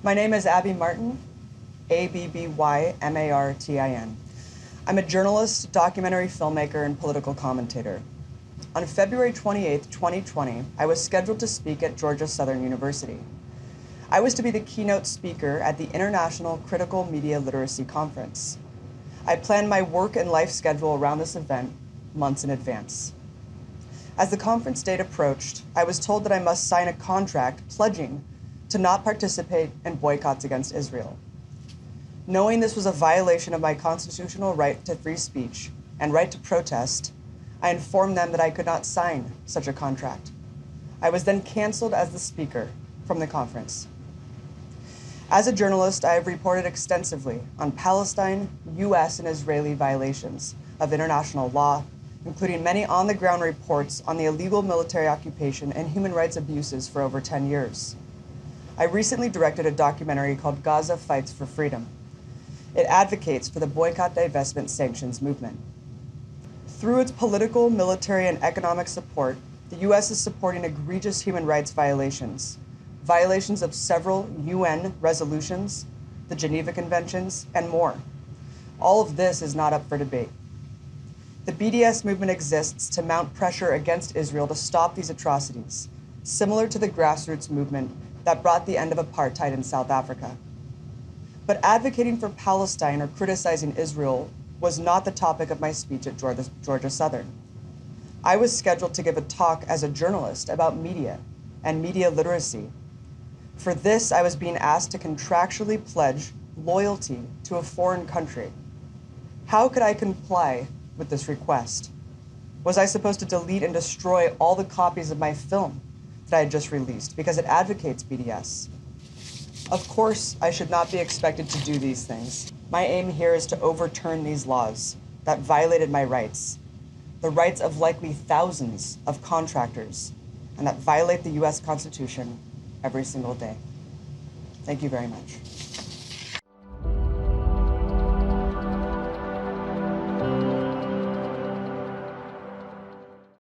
My name is Abby Martin, Abbymartin. I'm a journalist, documentary filmmaker, and political commentator. On February 28, 2020, I was scheduled to speak at Georgia Southern University. I was to be the keynote speaker at the International Critical Media Literacy Conference. I planned my work and life schedule around this event months in advance. As the conference date approached, I was told that I must sign a contract pledging to not participate in boycotts against Israel. Knowing this was a violation of my constitutional right to free speech and right to protest, I informed them that I could not sign such a contract. I was then canceled as the speaker from the conference. As a journalist, I have reported extensively on Palestine, US, and Israeli violations of international law, including many on-the-ground reports on the illegal military occupation and human rights abuses for over 10 years. I recently directed a documentary called Gaza Fights for Freedom. It advocates for the boycott, divestment, sanctions movement. Through its political, military, and economic support, the US is supporting egregious human rights violations of several UN resolutions, the Geneva Conventions, and more. All of this is not up for debate. The BDS movement exists to mount pressure against Israel to stop these atrocities, similar to the grassroots movement that brought the end of apartheid in South Africa. But advocating for Palestine or criticizing Israel was not the topic of my speech at Georgia Southern. I was scheduled to give a talk as a journalist about media and media literacy. For this, I was being asked to contractually pledge loyalty to a foreign country. How could I comply with this request? Was I supposed to delete and destroy all the copies of my film that I had just released because it advocates BDS? Of course, I should not be expected to do these things. My aim here is to overturn these laws that violated my rights, the rights of likely thousands of contractors, and that violate the US Constitution every single day. Thank you very much.